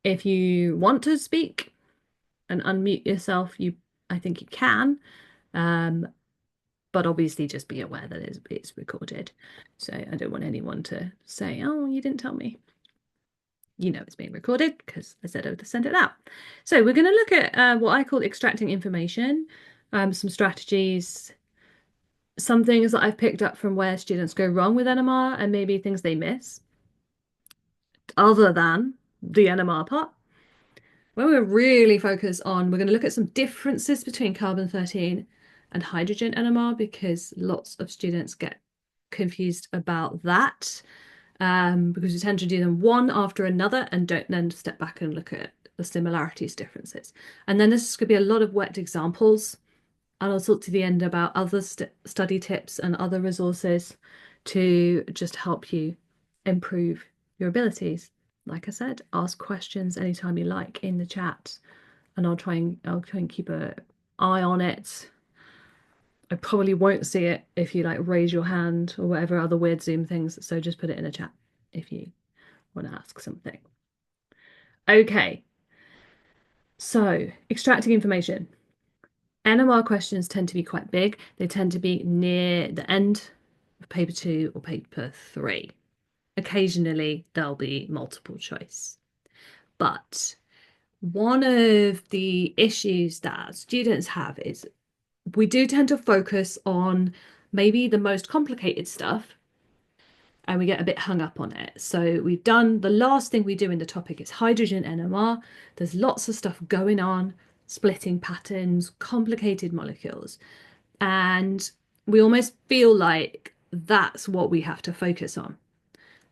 If you want to speak and unmute yourself, I think you can. Um, but obviously just be aware that it's recorded. So I don't want anyone to say, "Oh, you didn't tell me." You know it's being recorded because I said I would send it out. So we're going to look at what I call extracting information, some strategies, some things that I've picked up from where students go wrong with NMR and maybe things they miss, other than the NMR part. When we're really focused on, we're going to look at some differences between carbon-13 and hydrogen NMR because lots of students get confused about that because we tend to do them one after another and don't then step back and look at the similarities, differences. And then this could be a lot of wet examples. And I'll talk to the end about other study tips and other resources to just help you improve your abilities. Like I said, ask questions anytime you like in the chat, and I'll try and keep an eye on it. I probably won't see it if you like raise your hand or whatever other weird Zoom things. So just put it in a chat if you want to ask something. Okay, so extracting information. NMR questions tend to be quite big. They tend to be near the end of paper 2 or paper 3. Occasionally, there'll be multiple choice. But one of the issues that students have is we do tend to focus on maybe the most complicated stuff and we get a bit hung up on it. So we've done the last thing we do in the topic is hydrogen NMR. There's lots of stuff going on, splitting patterns, complicated molecules. And we almost feel like that's what we have to focus on.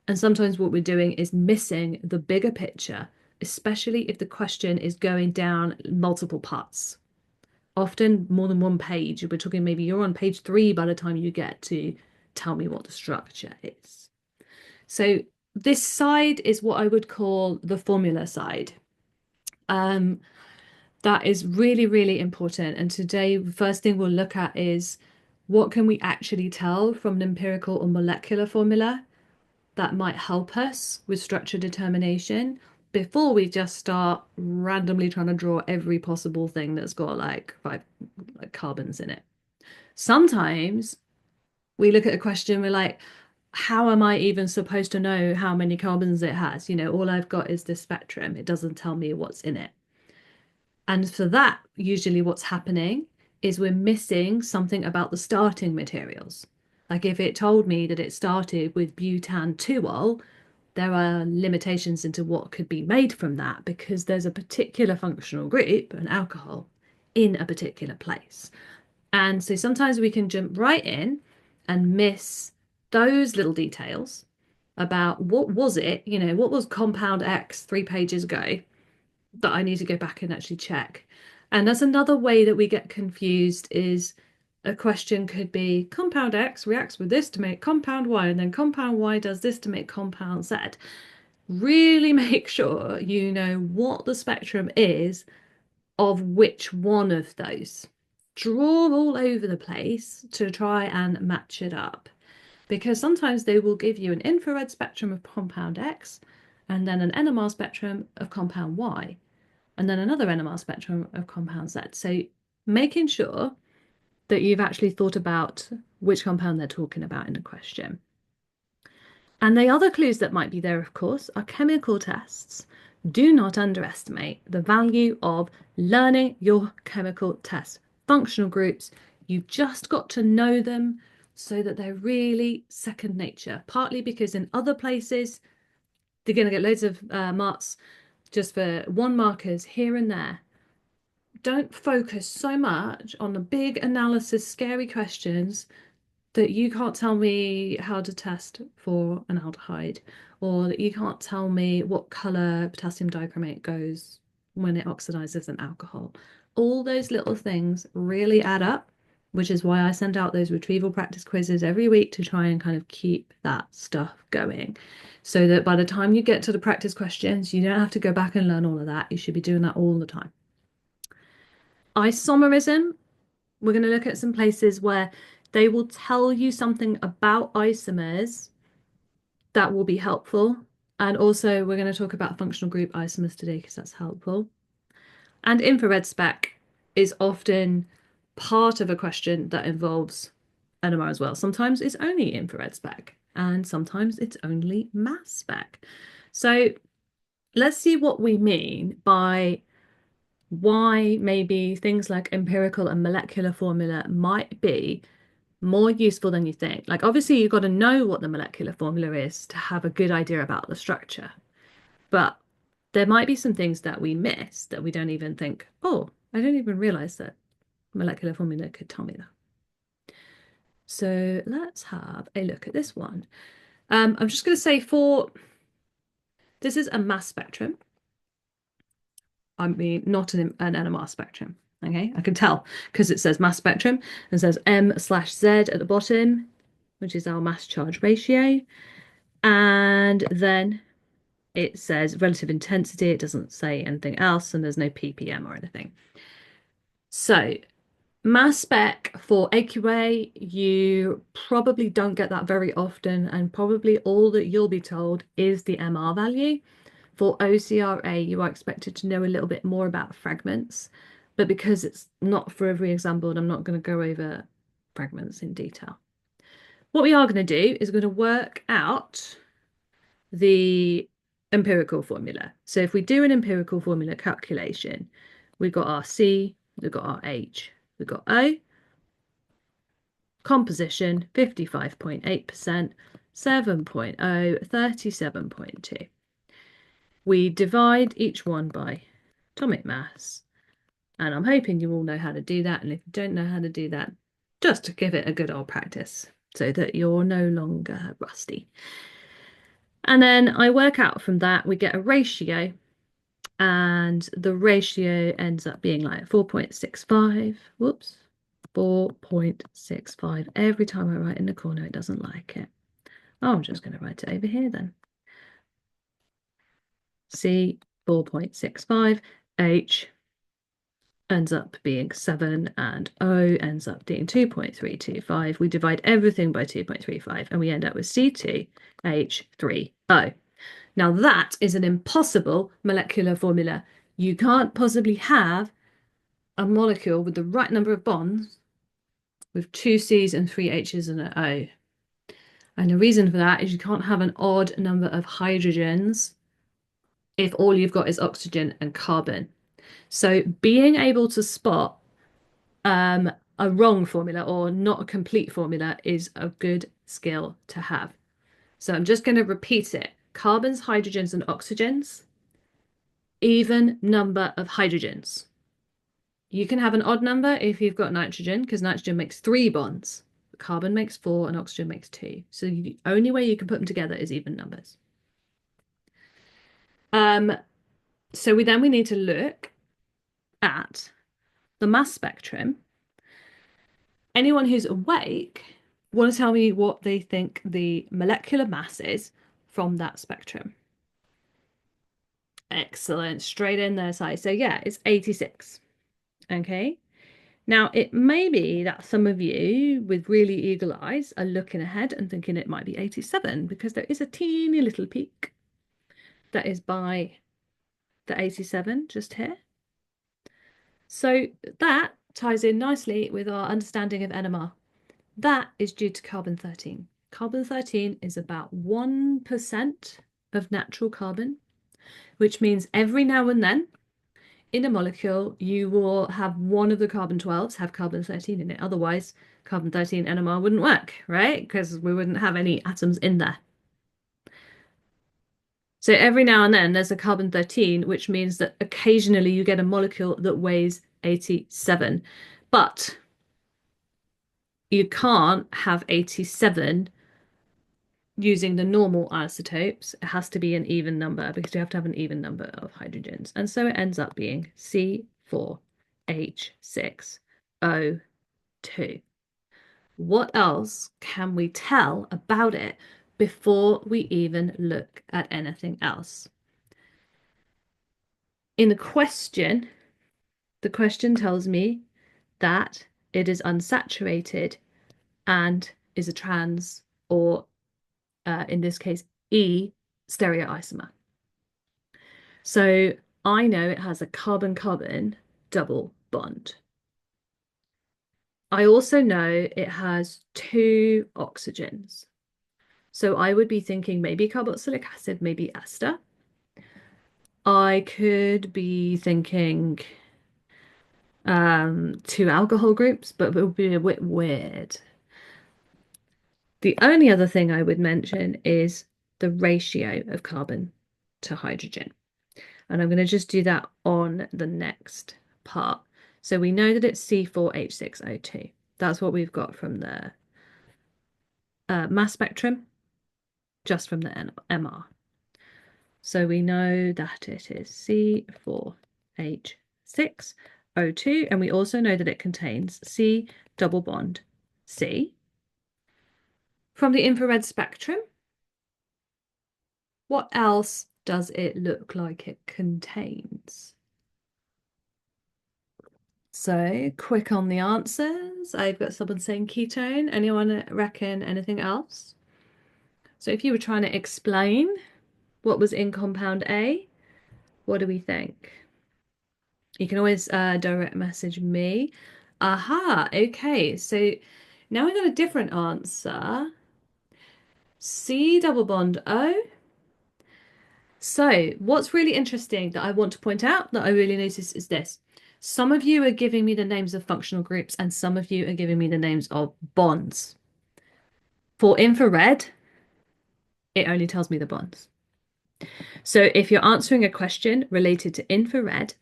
And sometimes what we're doing is missing the bigger picture, especially if the question is going down multiple parts. Often more than one page. We're talking maybe you're on page 3 by the time you get to tell me what the structure is. So this side is what I would call the formula side. That is really, really important. And today, the first thing we'll look at is what can we actually tell from an empirical or molecular formula that might help us with structure determination before we just start randomly trying to draw every possible thing that's got like 5 like carbons in it. Sometimes we look at a question, we're like, how am I even supposed to know how many carbons it has? All I've got is this spectrum. It doesn't tell me what's in it. And for that, usually what's happening is we're missing something about the starting materials. Like if it told me that it started with butan-2-ol, there are limitations into what could be made from that because there's a particular functional group, an alcohol, in a particular place. And so sometimes we can jump right in and miss those little details about what was it, what was compound X 3 pages ago that I need to go back and actually check. And that's another way that we get confused is a question could be compound X reacts with this to make compound Y, and then compound Y does this to make compound Z. Really make sure you know what the spectrum is of which one of those. Draw all over the place to try and match it up because sometimes they will give you an infrared spectrum of compound X and then an NMR spectrum of compound Y and then another NMR spectrum of compound Z. So making sure that you've actually thought about which compound they're talking about in the question. And the other clues that might be there, of course, are chemical tests. Do not underestimate the value of learning your chemical test functional groups. You've just got to know them so that they're really second nature, partly because in other places, they're going to get loads of marks just for 1 markers here and there. Don't focus so much on the big analysis, scary questions that you can't tell me how to test for an aldehyde, or that you can't tell me what color potassium dichromate goes when it oxidizes an alcohol. All those little things really add up, which is why I send out those retrieval practice quizzes every week to try and kind of keep that stuff going. So that by the time you get to the practice questions, you don't have to go back and learn all of that. You should be doing that all the time. Isomerism, we're going to look at some places where they will tell you something about isomers that will be helpful And also, we're going to talk about functional group isomers today because that's helpful. And infrared spec is often part of a question that involves NMR as well. Sometimes it's only infrared spec, and sometimes it's only mass spec. So let's see what we mean by why maybe things like empirical and molecular formula might be more useful than you think. Like, obviously, you've got to know what the molecular formula is to have a good idea about the structure. But there might be some things that we miss that we don't even think, oh, I don't even realize that molecular formula could tell me that. So let's have a look at this one. I'm just going to say this is a mass spectrum. I mean, not an NMR spectrum. Okay, I can tell because it says mass spectrum and says M/Z at the bottom, which is our mass charge ratio. And then it says relative intensity. It doesn't say anything else, and there's no ppm or anything. So mass spec for AQA, you probably don't get that very often, and probably all that you'll be told is the MR value. For OCRA, you are expected to know a little bit more about fragments, but because it's not for every example, and I'm not going to go over fragments in detail. What we are going to do is we're going to work out the empirical formula. So if we do an empirical formula calculation, we've got our C, we've got our H, we've got O, composition 55.8%, 7.0, 37.2. We divide each one by atomic mass, and I'm hoping you all know how to do that. And if you don't know how to do that, just to give it a good old practice so that you're no longer rusty. And then I work out from that, we get a ratio, and the ratio ends up being like 4.65. Whoops, 4.65. Every time I write in the corner, it doesn't like it. Oh, I'm just going to write it over here then. C, 4.65. H ends up being 7, and O ends up being 2.325. We divide everything by 2.35, and we end up with C2H3O. Now that is an impossible molecular formula. You can't possibly have a molecule with the right number of bonds with 2 C's and 3 H's and an O. And the reason for that is you can't have an odd number of hydrogens if all you've got is oxygen and carbon. So being able to spot a wrong formula or not a complete formula is a good skill to have. So I'm just going to repeat it. Carbons, hydrogens, and oxygens, even number of hydrogens. You can have an odd number if you've got nitrogen, because nitrogen makes 3 bonds. Carbon makes 4 and oxygen makes 2. So the only way you can put them together is even numbers. So we need to look at the mass spectrum. Anyone who's awake want to tell me what they think the molecular mass is from that spectrum. Excellent. Straight in there, Si. So yeah, it's 86. Okay. Now, it may be that some of you with really eagle eyes are looking ahead and thinking it might be 87 because there is a teeny little peak that is by the 87 just here. So that ties in nicely with our understanding of NMR. That is due to carbon-13. Carbon-13 is about 1% of natural carbon, which means every now and then in a molecule, you will have one of the carbon-12s have carbon-13 in it. Otherwise, carbon-13 NMR wouldn't work, right? Because we wouldn't have any atoms in there. So every now and then there's a carbon-13, which means that occasionally you get a molecule that weighs 87. But you can't have 87 using the normal isotopes. It has to be an even number because you have to have an even number of hydrogens. And so it ends up being C4H6O2. What else can we tell about it before we even look at anything else? In the question tells me that it is unsaturated and is a trans, or in this case, E stereoisomer. So I know it has a carbon-carbon double bond. I also know it has two oxygens. So I would be thinking maybe carboxylic acid, maybe ester. I could be thinking two alcohol groups, but it would be a bit weird. The only other thing I would mention is the ratio of carbon to hydrogen. And I'm going to just do that on the next part. So we know that it's C4H6O2. That's what we've got from the mass spectrum, just from the NMR. So we know that it is C4H6O2, and we also know that it contains C double bond C. From the infrared spectrum, what else does it look like it contains? So quick on the answers. I've got someone saying ketone. Anyone reckon anything else? So if you were trying to explain what was in compound A, what do we think? You can always direct message me. Aha, okay. So now we got a different answer. C double bond O. So what's really interesting that I want to point out that I really notice is this. Some of you are giving me the names of functional groups and some of you are giving me the names of bonds. For infrared, it only tells me the bonds. So if you're answering a question related to infrared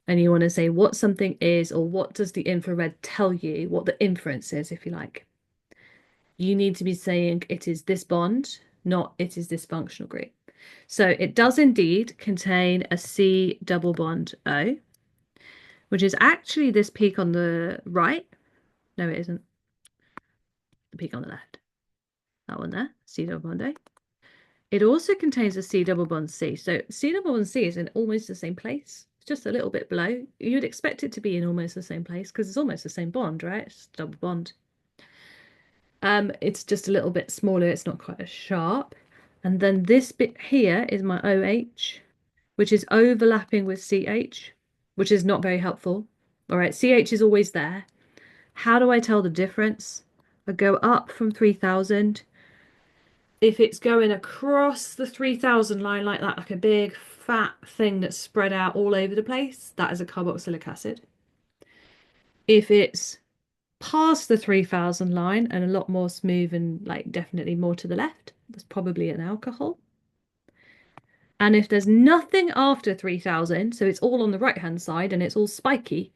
and you want to say what something is or what does the infrared tell you, what the inference is, if you like, you need to be saying it is this bond, not it is this functional group. So it does indeed contain a C double bond O, which is actually this peak on the right. No, it isn't. The peak on the left. That one there, C double bond O. It also contains a C double bond C. So C double bond C is in almost the same place. It's just a little bit below. You'd expect it to be in almost the same place because it's almost the same bond, right? It's double bond. It's just a little bit smaller. It's not quite as sharp. And then this bit here is my OH, which is overlapping with CH, which is not very helpful. All right, CH is always there. How do I tell the difference? I go up from 3000. If it's going across the 3000 line like that, like a big fat thing that's spread out all over the place, that is a carboxylic acid. If it's past the 3000 line and a lot more smooth and like definitely more to the left, that's probably an alcohol. And if there's nothing after 3000, so it's all on the right hand side and it's all spiky,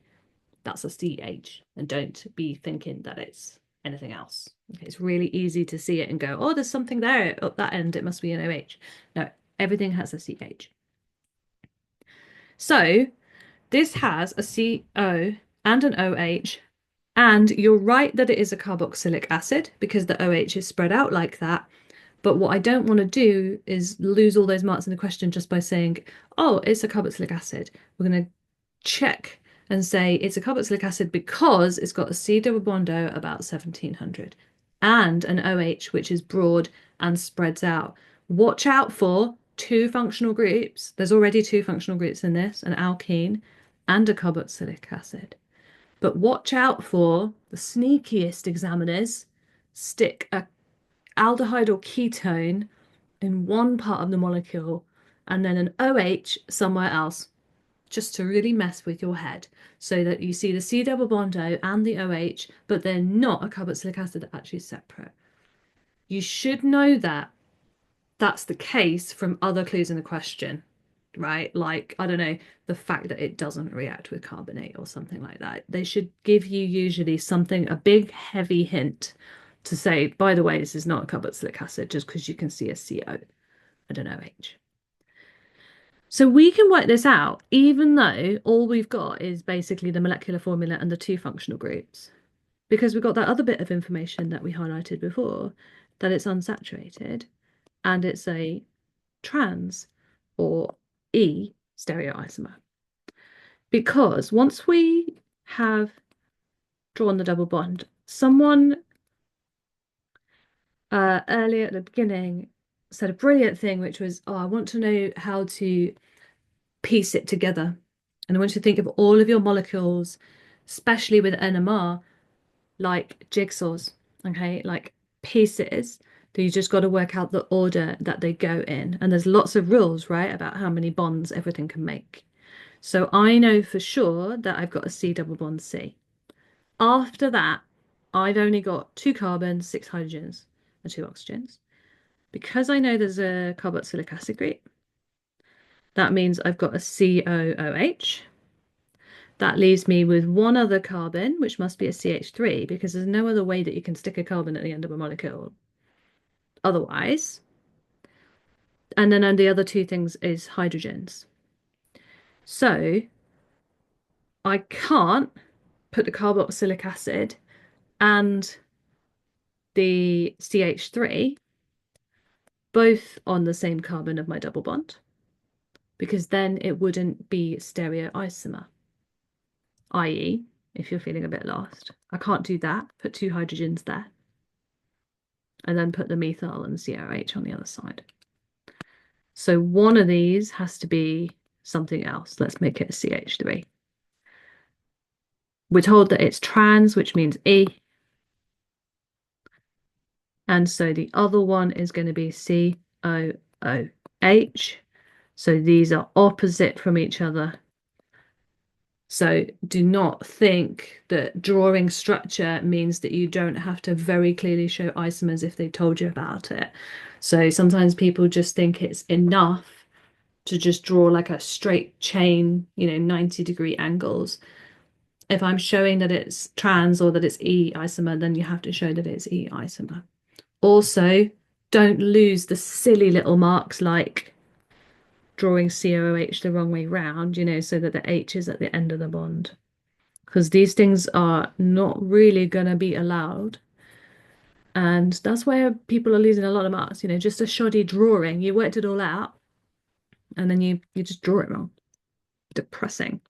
that's a CH. And don't be thinking that it's anything else. It's really easy to see it and go, oh, there's something there up that end, it must be an OH. No, everything has a CH. So this has a CO and an OH, and you're right that it is a carboxylic acid because the OH is spread out like that. But what I don't want to do is lose all those marks in the question just by saying, oh, it's a carboxylic acid. We're going to check and say it's a carboxylic acid because it's got a C double bond O about 1700 and an OH which is broad and spreads out. Watch out for two functional groups. There's already two functional groups in this, an alkene and a carboxylic acid. But watch out for the sneakiest examiners stick a aldehyde or ketone in one part of the molecule and then an OH somewhere else, just to really mess with your head, so that you see the C double bond O and the OH, but they're not a carboxylic acid, they're actually separate. You should know that that's the case from other clues in the question, right? Like, I don't know, the fact that it doesn't react with carbonate or something like that. They should give you usually something, a big heavy hint to say, by the way, this is not a carboxylic acid just because you can see a CO and an OH. So we can work this out, even though all we've got is basically the molecular formula and the two functional groups, because we've got that other bit of information that we highlighted before, that it's unsaturated and it's a trans or E stereoisomer. Because once we have drawn the double bond, someone earlier at the beginning said a brilliant thing, which was, oh, I want to know how to piece it together. And I want you to think of all of your molecules, especially with NMR, like jigsaws, okay, like pieces that you just got to work out the order that they go in. And there's lots of rules, right, about how many bonds everything can make. So I know for sure that I've got a C double bond C. After that, I've only got 2 carbons, 6 hydrogens, and 2 oxygens. Because I know there's a carboxylic acid group, that means I've got a COOH. That leaves me with one other carbon, which must be a CH3, because there's no other way that you can stick a carbon at the end of a molecule otherwise. And then the other two things is hydrogens. So I can't put the carboxylic acid and the CH3 both on the same carbon of my double bond, because then it wouldn't be stereoisomer, i.e., if you're feeling a bit lost, I can't do that, put 2 hydrogens there, and then put the methyl and COH on the other side. So one of these has to be something else. Let's make it a CH3. We're told that it's trans, which means E. And so the other one is going to be COOH. So these are opposite from each other. So do not think that drawing structure means that you don't have to very clearly show isomers if they told you about it. So sometimes people just think it's enough to just draw like a straight chain, 90-degree angles. If I'm showing that it's trans or that it's E isomer, then you have to show that it's E isomer. Also, don't lose the silly little marks like drawing COOH the wrong way round, so that the H is at the end of the bond. Because these things are not really going to be allowed. And that's where people are losing a lot of marks, just a shoddy drawing. You worked it all out and then you just draw it wrong. Depressing.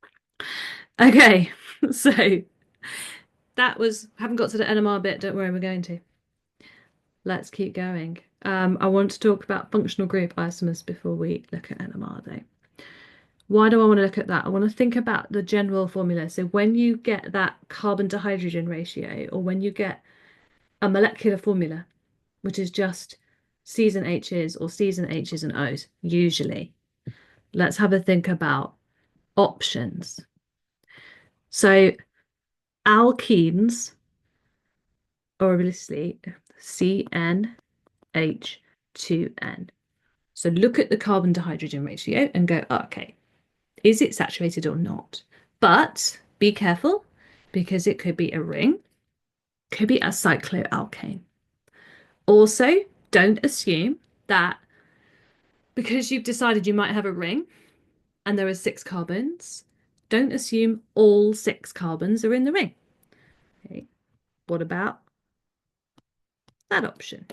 Okay, so haven't got to the NMR bit, don't worry, we're going to. Let's keep going. I want to talk about functional group isomers before we look at NMR though. Why do I want to look at that? I want to think about the general formula. So when you get that carbon to hydrogen ratio, or when you get a molecular formula, which is just C's and H's or C's and H's and O's, usually, let's have a think about options. So alkenes are obviously CnH2n. So look at the carbon to hydrogen ratio and go, okay, is it saturated or not? But be careful, because it could be a ring, could be a cycloalkane. Also, don't assume that because you've decided you might have a ring and there are 6 carbons, don't assume all 6 carbons are in the ring. Okay, what about that option?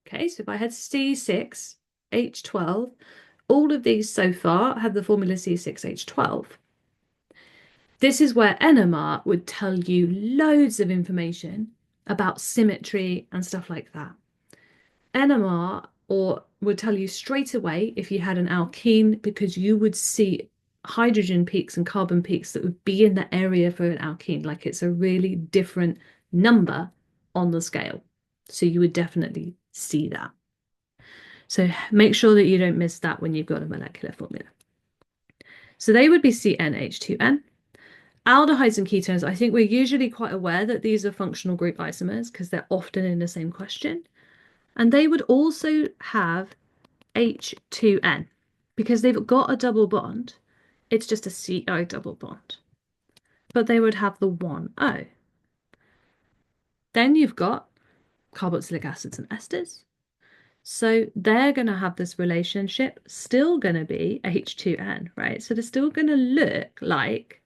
Okay, so if I had C6H12, all of these so far have the formula C6H12. This is where NMR would tell you loads of information about symmetry and stuff like that. NMR would tell you straight away if you had an alkene, because you would see hydrogen peaks and carbon peaks that would be in the area for an alkene, like it's a really different number on the scale. So you would definitely see that. So make sure that you don't miss that when you've got a molecular formula. So they would be CnH2n. Aldehydes and ketones, I think we're usually quite aware that these are functional group isomers because they're often in the same question. And they would also have H2n because they've got a double bond. It's just a CO double bond. But they would have the 1O. Then you've got carboxylic acids and esters. So they're going to have this relationship, still going to be H2n, right? So they're still going to look like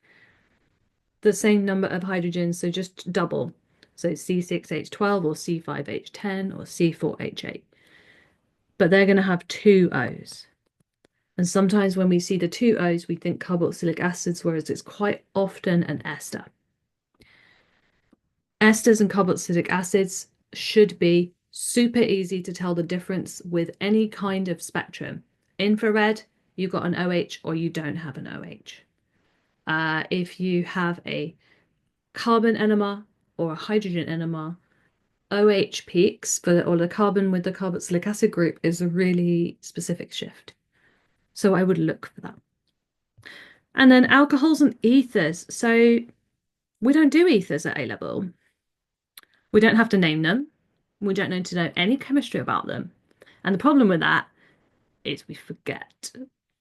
the same number of hydrogens, so just double. So C6H12 or C5H10 or C4H8. But they're going to have 2 O's. And sometimes when we see the 2 O's, we think carboxylic acids, whereas it's quite often an ester. Esters and carboxylic acids should be Super easy to tell the difference with any kind of spectrum. Infrared, you've got an OH or you don't have an OH. If you have a carbon NMR or a hydrogen NMR, OH peaks or the carbon with the carboxylic acid group is a really specific shift. So I would look for that. And then alcohols and ethers. So we don't do ethers at A level. We don't have to name them. We don't need to know any chemistry about them. And the problem with that is we forget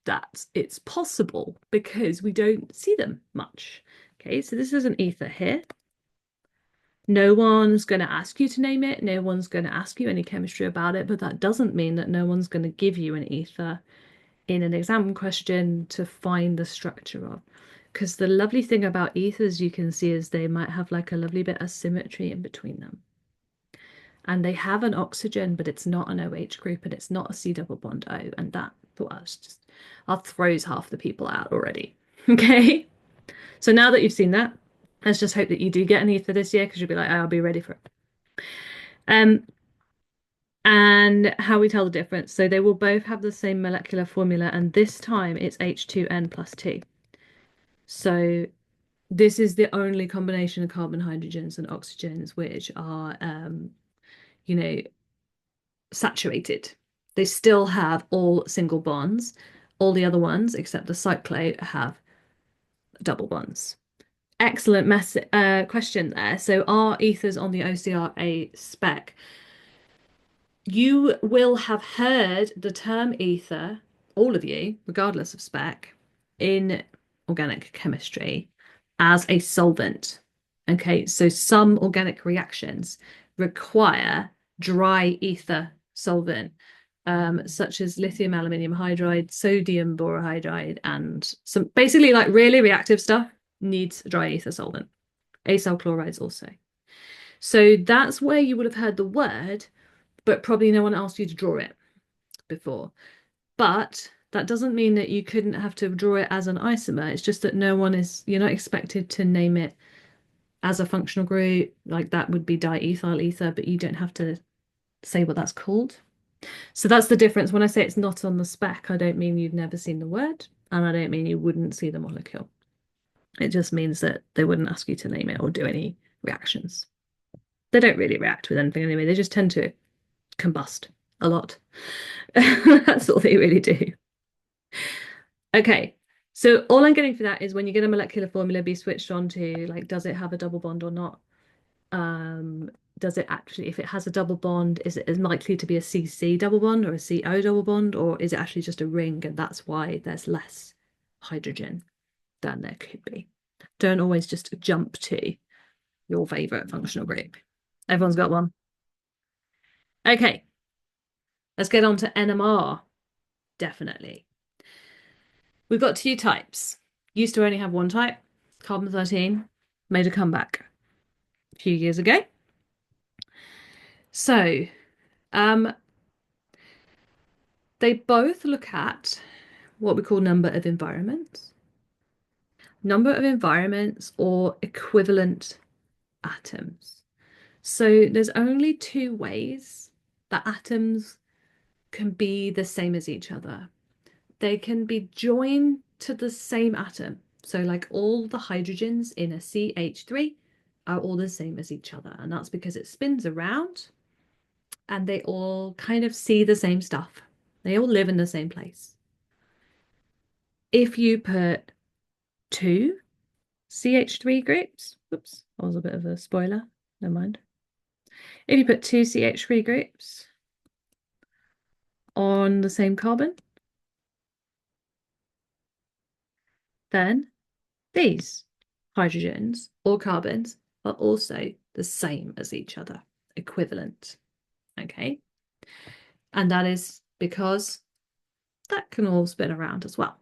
that it's possible because we don't see them much. Okay, so this is an ether here. No one's going to ask you to name it. No one's going to ask you any chemistry about it, but that doesn't mean that no one's going to give you an ether in an exam question to find the structure of. Because the lovely thing about ethers you can see is they might have like a lovely bit of symmetry in between them. And they have an oxygen, but it's not an OH group and it's not a C double bond O. And that throws half the people out already. Okay. So now that you've seen that, let's just hope that you do get an ether this year because you'll be like, I'll be ready for it. And how we tell the difference. So they will both have the same molecular formula, and this time it's H2N plus 2. So this is the only combination of carbon, hydrogens, and oxygens which are, saturated. They still have all single bonds. All the other ones, except the cyclo, have double bonds. Excellent question there. So are ethers on the OCR a spec? You will have heard the term ether, all of you, regardless of spec, in organic chemistry as a solvent. Okay, so some organic reactions require dry ether solvent, such as lithium aluminium hydride, sodium borohydride, and some basically like really reactive stuff needs dry ether solvent. Acyl chlorides also. So that's where you would have heard the word, but probably no one asked you to draw it before. But that doesn't mean that you couldn't have to draw it as an isomer. It's just that you're not expected to name it as a functional group. Like that would be diethyl ether, but you don't have to say what that's called. So that's the difference. When I say it's not on the spec, I don't mean you've never seen the word, and I don't mean you wouldn't see the molecule. It just means that they wouldn't ask you to name it or do any reactions. They don't really react with anything anyway. They just tend to combust a lot. That's all they really do. Okay, so all I'm getting for that is when you get a molecular formula, be switched on to like, does it have a double bond or not? Does it actually, if it has a double bond, is it as likely to be a CC double bond or a CO double bond, or is it actually just a ring and that's why there's less hydrogen than there could be? Don't always just jump to your favorite functional group. Everyone's got one. Okay, let's get on to NMR. Definitely. We've got two types. Used to only have one type. Carbon-13 made a comeback a few years ago. So, they both look at what we call number of environments. Number of environments or equivalent atoms. So there's only two ways that atoms can be the same as each other. They can be joined to the same atom. So like all the hydrogens in a CH3 are all the same as each other. And that's because it spins around and they all kind of see the same stuff. They all live in the same place. If you put two CH3 groups, whoops, that was a bit of a spoiler, never mind. If you put two CH3 groups on the same carbon, then these hydrogens or carbons are also the same as each other, equivalent. Okay. And that is because that can all spin around as well.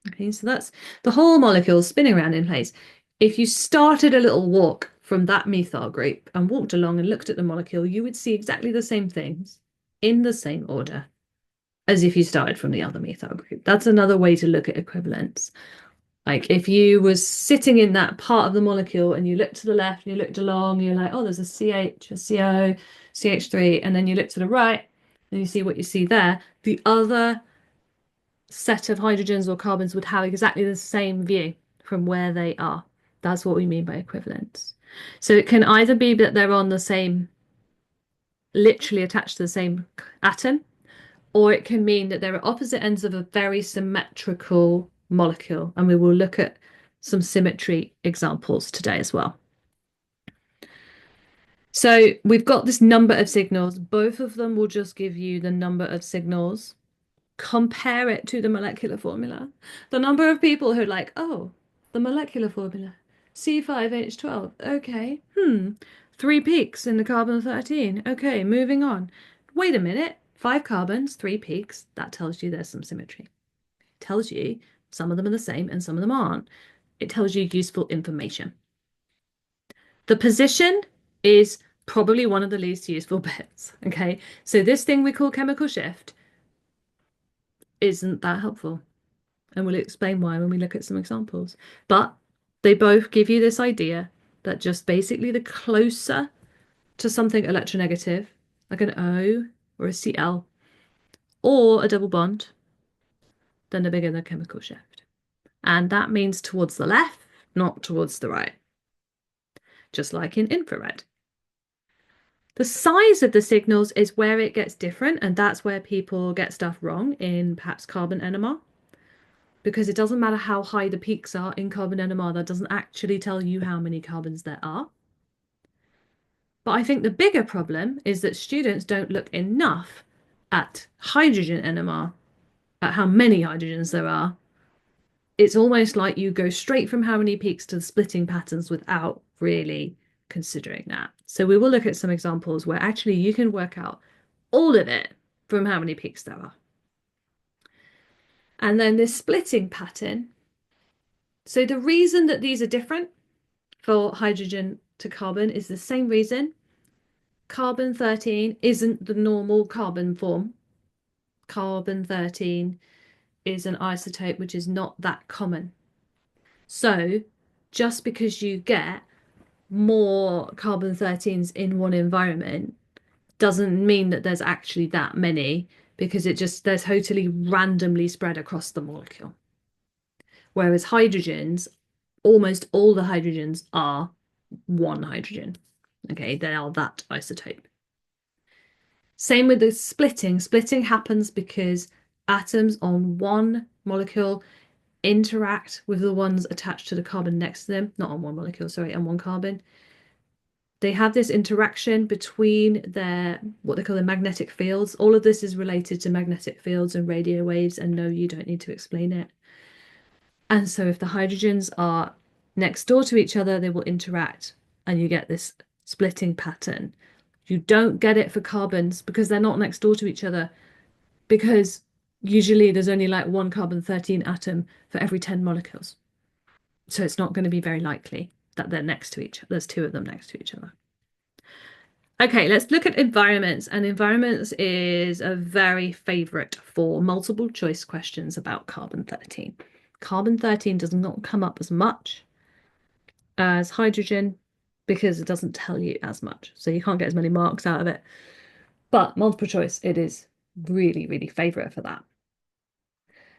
Okay, so that's the whole molecule spinning around in place. If you started a little walk from that methyl group and walked along and looked at the molecule, you would see exactly the same things in the same order as if you started from the other methyl group. That's another way to look at equivalence. Like if you was sitting in that part of the molecule and you looked to the left and you looked along, you're like, oh, there's a CH, a CO. CH3, and then you look to the right and you see what you see there. The other set of hydrogens or carbons would have exactly the same view from where they are. That's what we mean by equivalence. So it can either be that they're on the same, literally attached to the same atom, or it can mean that they're at opposite ends of a very symmetrical molecule. And we will look at some symmetry examples today as well. So we've got this number of signals. Both of them will just give you the number of signals. Compare it to the molecular formula. The number of people who are like, oh, the molecular formula, C5H12. Okay, 3 peaks in the carbon-13. Okay, moving on. Wait a minute, 5 carbons, 3 peaks. That tells you there's some symmetry. It tells you some of them are the same and some of them aren't. It tells you useful information. The position is probably one of the least useful bits. Okay, so this thing we call chemical shift isn't that helpful. And we'll explain why when we look at some examples. But they both give you this idea that just basically the closer to something electronegative, like an O or a Cl, or a double bond, then the bigger the chemical shift. And that means towards the left, not towards the right. Just like in infrared. The size of the signals is where it gets different, and that's where people get stuff wrong in perhaps carbon NMR. Because it doesn't matter how high the peaks are in carbon NMR, that doesn't actually tell you how many carbons there are. But I think the bigger problem is that students don't look enough at hydrogen NMR, at how many hydrogens there are. It's almost like you go straight from how many peaks to the splitting patterns without really considering that. So we will look at some examples where actually you can work out all of it from how many peaks there are. And then this splitting pattern. So the reason that these are different for hydrogen to carbon is the same reason. Carbon-13 isn't the normal carbon form. Carbon-13 is an isotope which is not that common. So just because you get more carbon-13s in one environment doesn't mean that there's actually that many, because they're totally randomly spread across the molecule. Whereas hydrogens, almost all the hydrogens are one hydrogen. Okay, they are that isotope. Same with the splitting. Splitting happens because atoms on one molecule interact with the ones attached to the carbon next to them. Not on one molecule, sorry, on one carbon. They have this interaction between what they call their magnetic fields. All of this is related to magnetic fields and radio waves, and no, you don't need to explain it. And so if the hydrogens are next door to each other, they will interact and you get this splitting pattern. You don't get it for carbons because they're not next door to each other, because usually there's only like one carbon-13 atom for every 10 molecules. So it's not going to be very likely that they're next to each other. There's 2 of them next to each other. Okay, let's look at environments. And environments is a very favorite for multiple choice questions about carbon-13. Carbon-13 does not come up as much as hydrogen because it doesn't tell you as much. So you can't get as many marks out of it. But multiple choice, it is really, really favorite for that.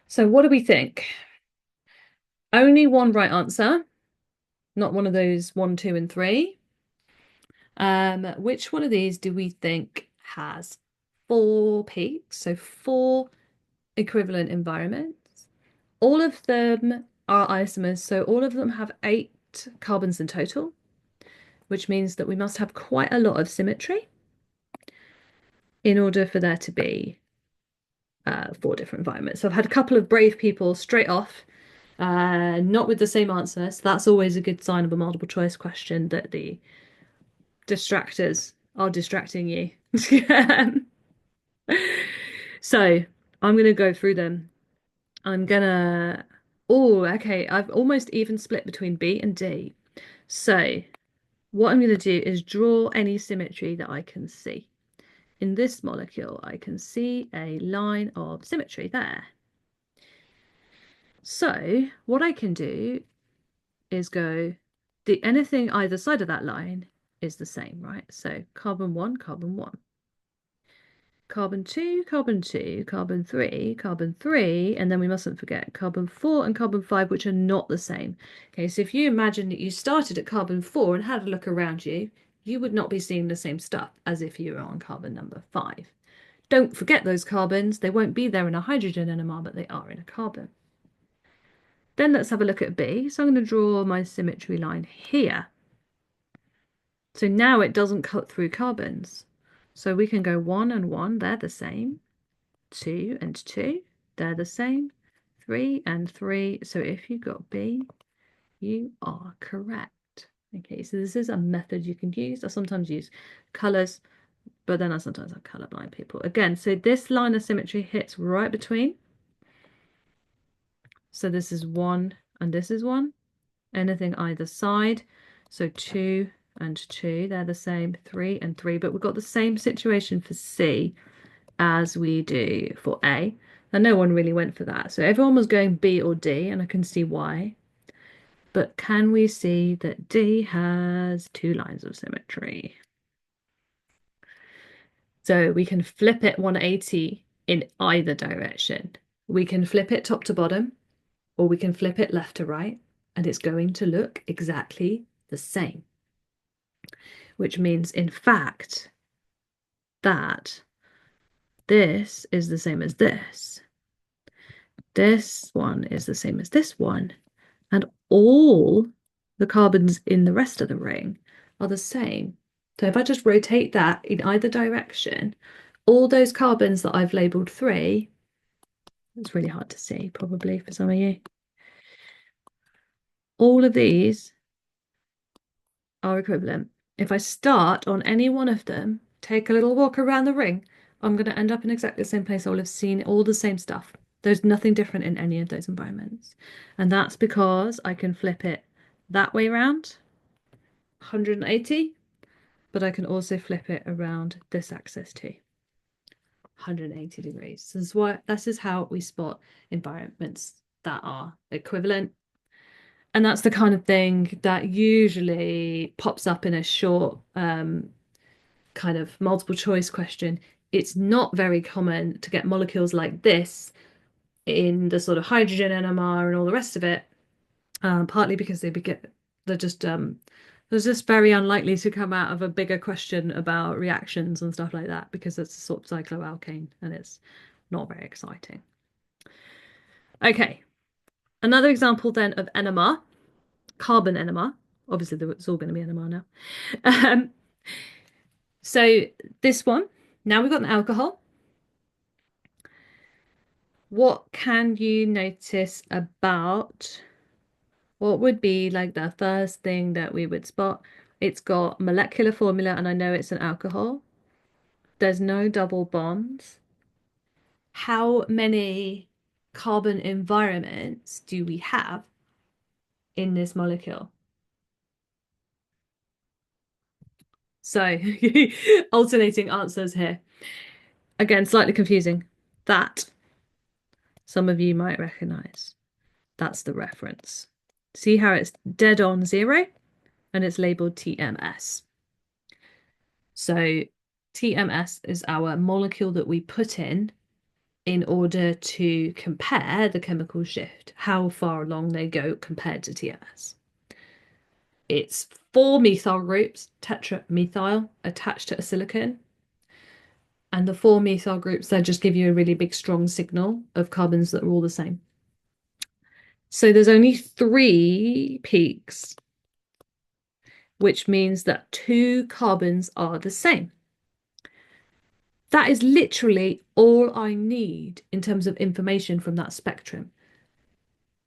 So what do we think? Only one right answer, not one of those 1, 2, and 3. Which one of these do we think has 4 peaks? So 4 equivalent environments. All of them are isomers, so all of them have 8 carbons in total, which means that we must have quite a lot of symmetry in order for there to be 4 different environments. So I've had a couple of brave people straight off, not with the same answer. So that's always a good sign of a multiple choice question, that the distractors are distracting you. So I'm going to go through them. Oh, okay. I've almost even split between B and D. So what I'm going to do is draw any symmetry that I can see. In this molecule, I can see a line of symmetry there. So what I can do is go anything either side of that line is the same, right? So carbon 1, carbon 1. Carbon 2, carbon 2, carbon 3, carbon 3, and then we mustn't forget carbon 4 and carbon 5, which are not the same. Okay, so if you imagine that you started at carbon 4 and had a look around you, you would not be seeing the same stuff as if you were on carbon number 5. Don't forget those carbons. They won't be there in a hydrogen NMR, but they are in a carbon. Then let's have a look at B. So I'm going to draw my symmetry line here. So now it doesn't cut through carbons. So we can go 1 and 1, they're the same. 2 and 2, they're the same. 3 and 3. So if you got B, you are correct. Okay, so this is a method you can use. I sometimes use colors, but then I sometimes have colorblind people. Again, so this line of symmetry hits right between. So this is 1 and this is 1. Anything either side. So 2 and 2, they're the same. 3 and 3, but we've got the same situation for C as we do for A. And no one really went for that. So everyone was going B or D, and I can see why. But can we see that D has 2 lines of symmetry? So we can flip it 180 in either direction. We can flip it top to bottom, or we can flip it left to right, and it's going to look exactly the same. Which means, in fact, that this is the same as this. This one is the same as this one. And all the carbons in the rest of the ring are the same. So if I just rotate that in either direction, all those carbons that I've labeled 3, it's really hard to see probably for some of you, all of these are equivalent. If I start on any one of them, take a little walk around the ring, I'm going to end up in exactly the same place. I'll have seen all the same stuff. There's nothing different in any of those environments. And that's because I can flip it that way around, 180, but I can also flip it around this axis too, 180 degrees. This is how we spot environments that are equivalent. And that's the kind of thing that usually pops up in a short kind of multiple choice question. It's not very common to get molecules like this in the sort of hydrogen NMR and all the rest of it, partly because they're just very unlikely to come out of a bigger question about reactions and stuff like that, because it's a sort of cycloalkane and it's not very exciting. Okay, another example then of NMR, carbon NMR. Obviously, it's all going to be NMR now. So this one, now we've got an alcohol. What can you notice about what would be like the first thing that we would spot? It's got molecular formula, and I know it's an alcohol. There's no double bonds. How many carbon environments do we have in this molecule? So alternating answers here. Again, slightly confusing. That some of you might recognize. That's the reference. See how it's dead on 0 and it's labeled TMS. So TMS is our molecule that we put in order to compare the chemical shift, how far along they go compared to TMS. It's 4 methyl groups, tetramethyl, attached to a silicon. And the 4 methyl groups, they just give you a really big strong signal of carbons that are all the same. So there's only 3 peaks, which means that 2 carbons are the same. That is literally all I need in terms of information from that spectrum.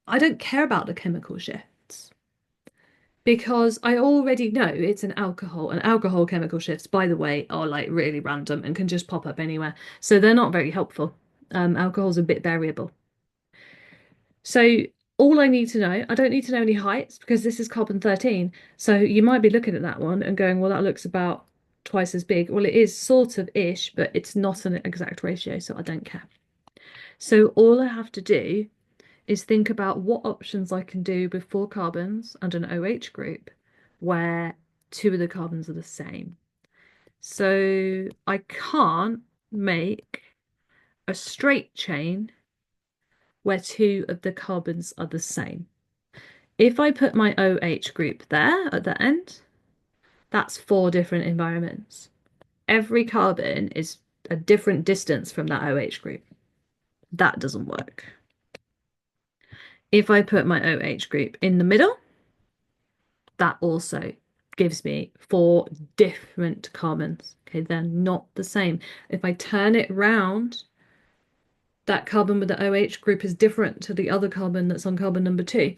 I don't care about the chemical shifts because I already know it's an alcohol, and alcohol chemical shifts, by the way, are like really random and can just pop up anywhere. So they're not very helpful. Alcohol's a bit variable. So all I need to know, I don't need to know any heights because this is carbon 13. So you might be looking at that one and going, well, that looks about twice as big. Well, it is sort of ish, but it's not an exact ratio, so I don't care. So all I have to do is think about what options I can do with 4 carbons and an OH group where two of the carbons are the same. So I can't make a straight chain where two of the carbons are the same. If I put my OH group there at the end, that's four different environments. Every carbon is a different distance from that OH group. That doesn't work. If I put my OH group in the middle, that also gives me four different carbons. Okay, they're not the same. If I turn it round, that carbon with the OH group is different to the other carbon that's on carbon number 2.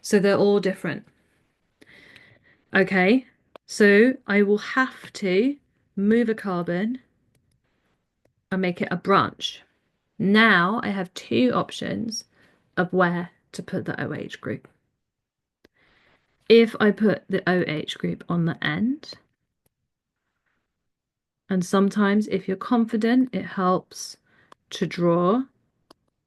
So they're all different. Okay, so I will have to move a carbon and make it a branch. Now I have two options of where to put the OH group. If I put the OH group on the end, and sometimes if you're confident, it helps to draw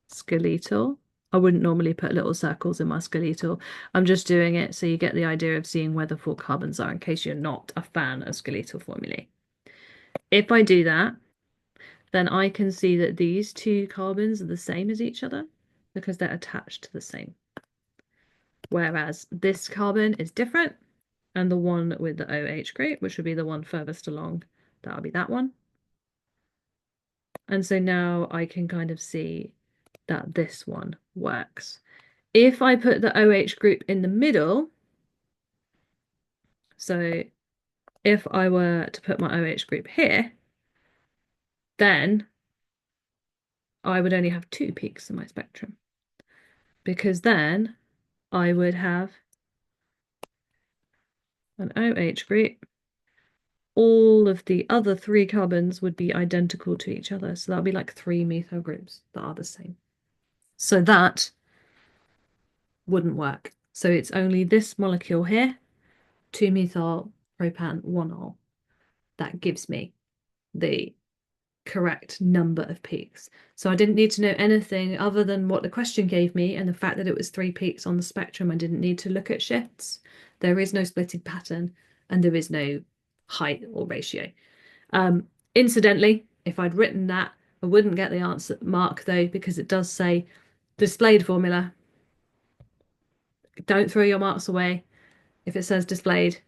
skeletal. I wouldn't normally put little circles in my skeletal. I'm just doing it so you get the idea of seeing where the four carbons are in case you're not a fan of skeletal formulae. If I do that, then I can see that these two carbons are the same as each other because they're attached to the same. Whereas this carbon is different, and the one with the OH group, which would be the one furthest along, that'll be that one. And so now I can kind of see that this one works. If I put the OH group in the middle, so if I were to put my OH group here, then I would only have two peaks in my spectrum, because then I would have an OH group. All of the other three carbons would be identical to each other. So that'll be like three methyl groups that are the same. So that wouldn't work. So it's only this molecule here, 2-methyl propan 1-ol, that gives me the correct number of peaks. So I didn't need to know anything other than what the question gave me and the fact that it was 3 peaks on the spectrum. I didn't need to look at shifts. There is no splitting pattern and there is no height or ratio. Incidentally, if I'd written that, I wouldn't get the answer mark though, because it does say displayed formula. Don't throw your marks away. If it says displayed,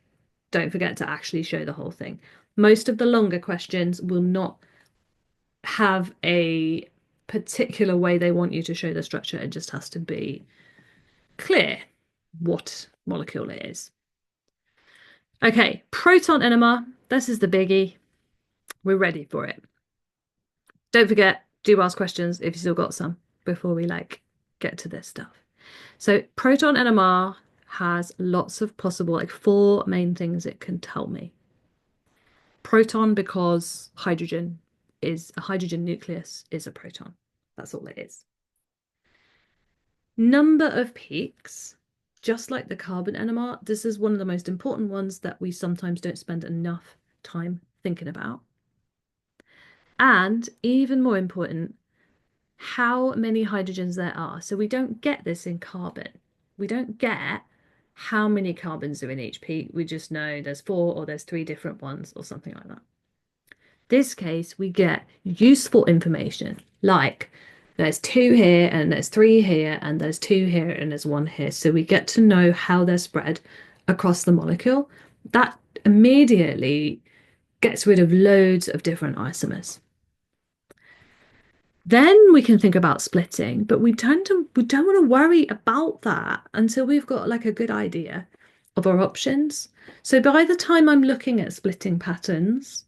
don't forget to actually show the whole thing. Most of the longer questions will not have a particular way they want you to show the structure. It just has to be clear what molecule it is. Okay, proton NMR. This is the biggie. We're ready for it. Don't forget, do ask questions if you still got some before we get to this stuff. So proton NMR has lots of possible, 4 main things it can tell me. Proton, because hydrogen is a hydrogen nucleus is a proton. That's all it is. Number of peaks, just like the carbon NMR, this is one of the most important ones that we sometimes don't spend enough time thinking about. And even more important, how many hydrogens there are. So we don't get this in carbon. We don't get how many carbons are in each peak. We just know there's 4 or there's 3 different ones or something like that. This case, we get useful information like there's 2 here and there's 3 here and there's 2 here and there's 1 here. So we get to know how they're spread across the molecule. That immediately gets rid of loads of different isomers. Then we can think about splitting, but we don't want to worry about that until we've got a good idea of our options. So by the time I'm looking at splitting patterns,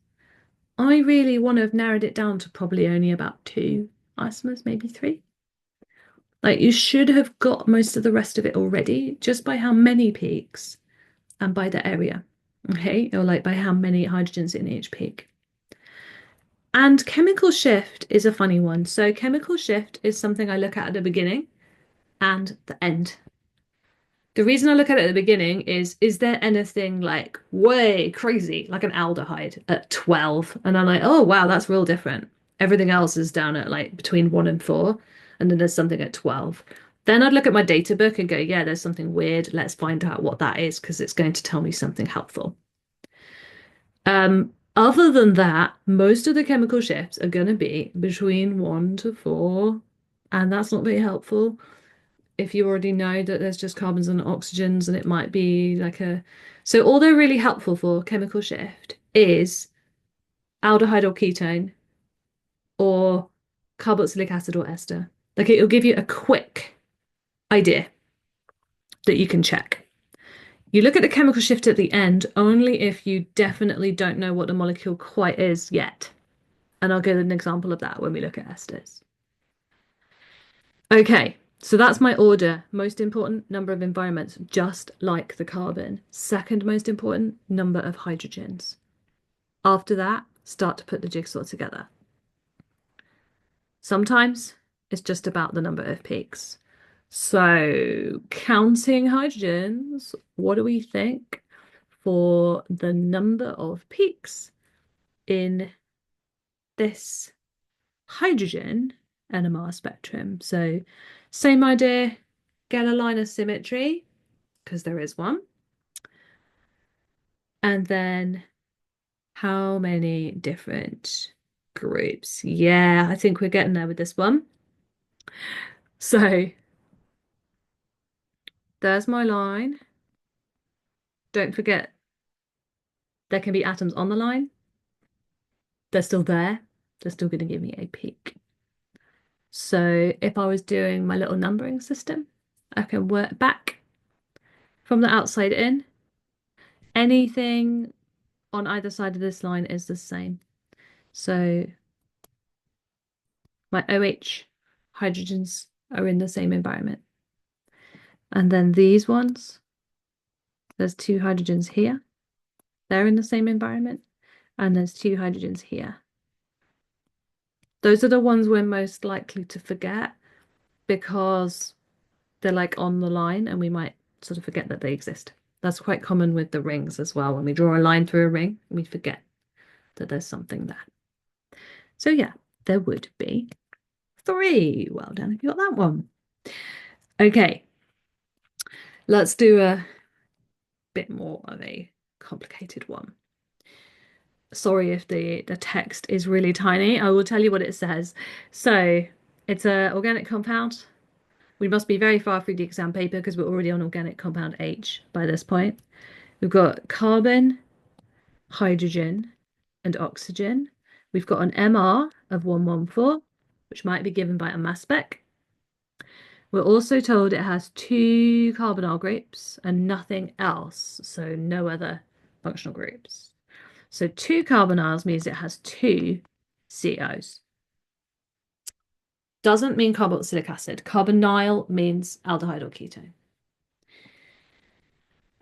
I really want to have narrowed it down to probably only about 2 isomers, maybe 3. You should have got most of the rest of it already just by how many peaks and by the area, okay? Or by how many hydrogens in each peak. And chemical shift is a funny one. So chemical shift is something I look at the beginning and the end. The reason I look at it at the beginning is there anything way crazy, like an aldehyde at 12? And I'm like, oh, wow, that's real different. Everything else is down at between 1 and 4. And then there's something at 12. Then I'd look at my data book and go, yeah, there's something weird. Let's find out what that is because it's going to tell me something helpful. Other than that, most of the chemical shifts are going to be between 1 to 4, and that's not very helpful if you already know that there's just carbons and oxygens, and it might be like a. So all they're really helpful for chemical shift is aldehyde or ketone or carboxylic acid or ester. Like it'll give you a quick idea that you can check. You look at the chemical shift at the end only if you definitely don't know what the molecule quite is yet. And I'll give an example of that when we look at esters. Okay, so that's my order. Most important, number of environments, just like the carbon. Second most important, number of hydrogens. After that, start to put the jigsaw together. Sometimes it's just about the number of peaks. So, counting hydrogens, what do we think for the number of peaks in this hydrogen NMR spectrum? So, same idea, get a line of symmetry, because there is one. And then how many different groups? Yeah, I think we're getting there with this one. So, there's my line. Don't forget, there can be atoms on the line. They're still there. They're still going to give me a peak. So if I was doing my little numbering system, I can work back from the outside in. Anything on either side of this line is the same. So my OH hydrogens are in the same environment. And then these ones, there's 2 hydrogens here. They're in the same environment. And there's 2 hydrogens here. Those are the ones we're most likely to forget because they're like on the line and we might sort of forget that they exist. That's quite common with the rings as well. When we draw a line through a ring, we forget that there's something there. So yeah, there would be 3. Well done if you got that one. Okay, let's do a bit more of a complicated one. Sorry if the text is really tiny. I will tell you what it says. So it's an organic compound. We must be very far through the exam paper because we're already on organic compound H by this point. We've got carbon, hydrogen, and oxygen. We've got an MR of 114, which might be given by a mass spec. We're also told it has 2 carbonyl groups and nothing else, so no other functional groups. So 2 carbonyls means it has 2 COs. Doesn't mean carboxylic acid. Carbonyl means aldehyde or ketone.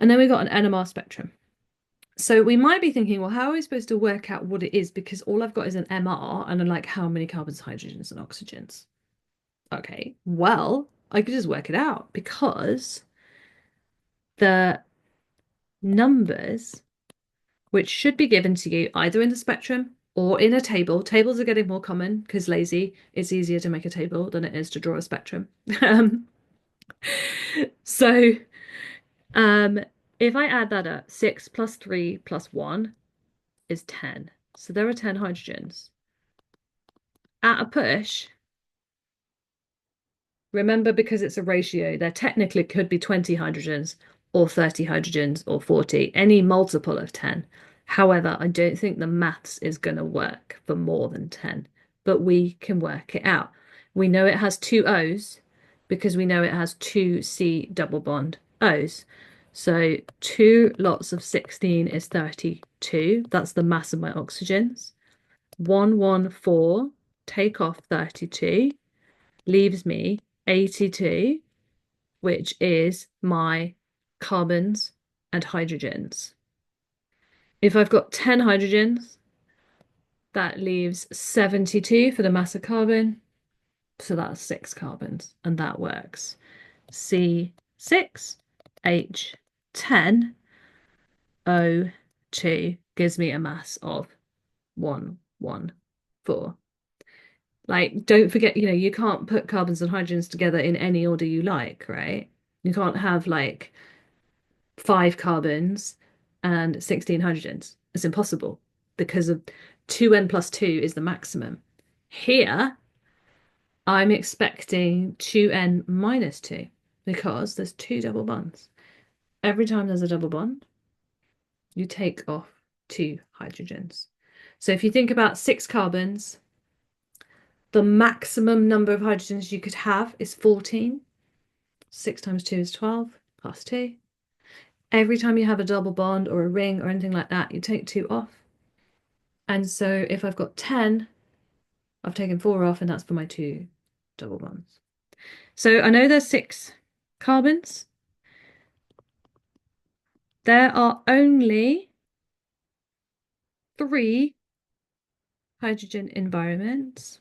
And then we've got an NMR spectrum. So we might be thinking, well, how are we supposed to work out what it is? Because all I've got is an MR and I'm like, how many carbons, hydrogens, and oxygens? Okay, well, I could just work it out because the numbers, which should be given to you either in the spectrum or in a table. Tables are getting more common because lazy. It's easier to make a table than it is to draw a spectrum. So if I add that up, 6 plus 3 plus 1 is 10. So there are 10 hydrogens. At a push, remember, because it's a ratio, there technically could be 20 hydrogens or 30 hydrogens or 40, any multiple of 10. However, I don't think the maths is going to work for more than 10, but we can work it out. We know it has 2 O's because we know it has 2 C double bond O's. So 2 lots of 16 is 32. That's the mass of my oxygens. 114, take off 32, leaves me 82, which is my carbons and hydrogens. If I've got 10 hydrogens, that leaves 72 for the mass of carbon. So that's 6 carbons, and that works. C6H10O2 gives me a mass of 114. Like, don't forget, you can't put carbons and hydrogens together in any order you like, right? You can't have like 5 carbons and 16 hydrogens. It's impossible because of 2n plus 2 is the maximum. Here, I'm expecting 2n minus 2 because there's two double bonds. Every time there's a double bond, you take off two hydrogens. So if you think about 6 carbons, the maximum number of hydrogens you could have is 14. 6 times 2 is 12, plus 2. Every time you have a double bond or a ring or anything like that, you take 2 off. And so if I've got 10, I've taken 4 off, and that's for my 2 double bonds. So I know there's 6 carbons. There are only 3 hydrogen environments,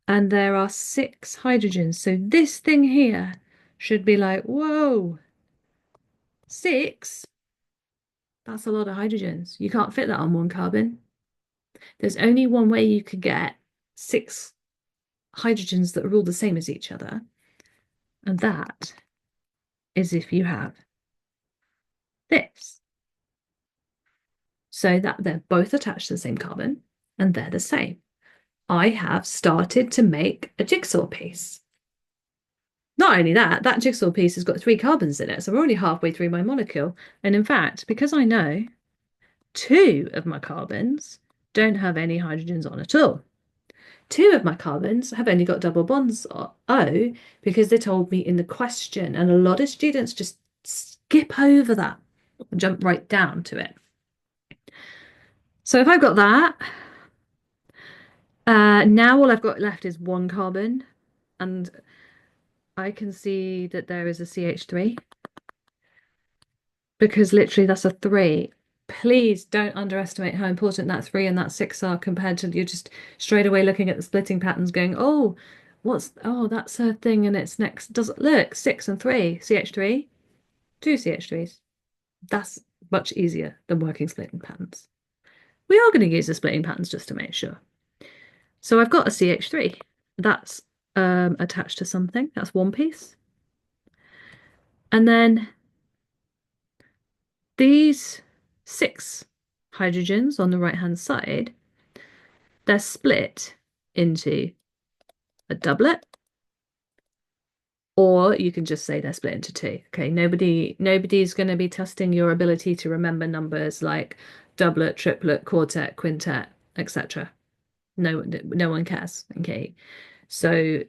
and there are 6 hydrogens. So this thing here should be like, whoa, 6? That's a lot of hydrogens. You can't fit that on one carbon. There's only one way you could get 6 hydrogens that are all the same as each other, and that is if you have this. So that they're both attached to the same carbon and they're the same. I have started to make a jigsaw piece. Not only that, that jigsaw piece has got 3 carbons in it, so I'm already halfway through my molecule. And in fact, because I know 2 of my carbons don't have any hydrogens on at all. 2 of my carbons have only got double bonds O because they told me in the question, and a lot of students just skip over that and jump right down to it. So if I've got that, now all I've got left is 1 carbon, and I can see that there is a CH3 because literally that's a 3. Please don't underestimate how important that 3 and that 6 are compared to you just straight away looking at the splitting patterns going, oh, that's a thing and it's next. Does look, 6 and 3, CH3, 2 CH3s. That's much easier than working splitting patterns. We are going to use the splitting patterns just to make sure. So I've got a CH3 that's attached to something. That's one piece. And then these 6 hydrogens on the right-hand side, they're split into a doublet, or you can just say they're split into 2. Okay, nobody's going to be testing your ability to remember numbers like doublet, triplet, quartet, quintet, etc. No one cares. Okay, so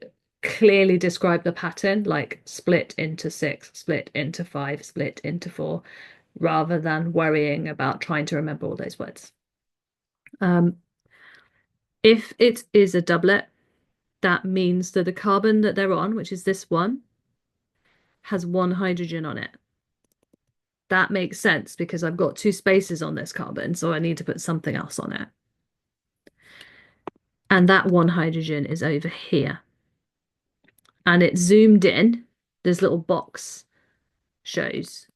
clearly describe the pattern like split into 6, split into 5, split into 4, rather than worrying about trying to remember all those words. If it is a doublet, that means that the carbon that they're on, which is this one, has 1 hydrogen on it. That makes sense because I've got 2 spaces on this carbon, so I need to put something else on it. And that 1 hydrogen is over here. And it's zoomed in. This little box shows.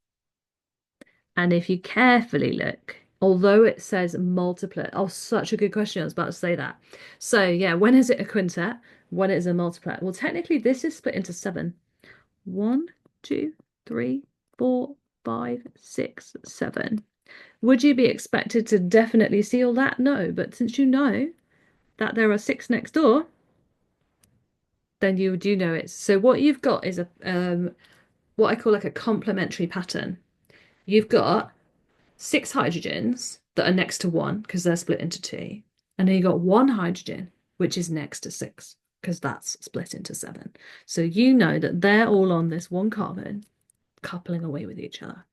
And if you carefully look, although it says multiplet, oh, such a good question. I was about to say that. So yeah, when is it a quintet? When is it a multiplet? Well, technically this is split into 7. 1, 2, 3, 4, 5, 6, 7. Would you be expected to definitely see all that? No, but since you know that there are 6 next door, then you do know it. So what you've got is a what I call like a complementary pattern. You've got 6 hydrogens that are next to 1 because they're split into 2. And then you've got 1 hydrogen which is next to 6 because that's split into 7. So you know that they're all on this 1 carbon coupling away with each other.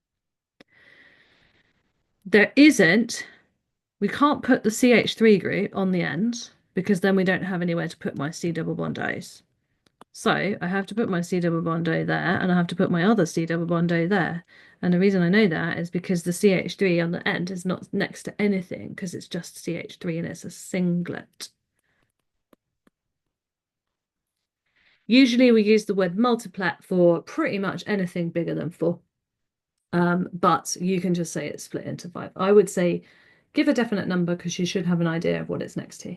We can't put the CH3 group on the end because then we don't have anywhere to put my C double bond O's. So I have to put my C double bond O there, and I have to put my other C double bond O there. And the reason I know that is because the CH3 on the end is not next to anything because it's just CH3 and it's a singlet. Usually we use the word multiplet for pretty much anything bigger than 4. But you can just say it's split into 5. I would say give a definite number because you should have an idea of what it's next to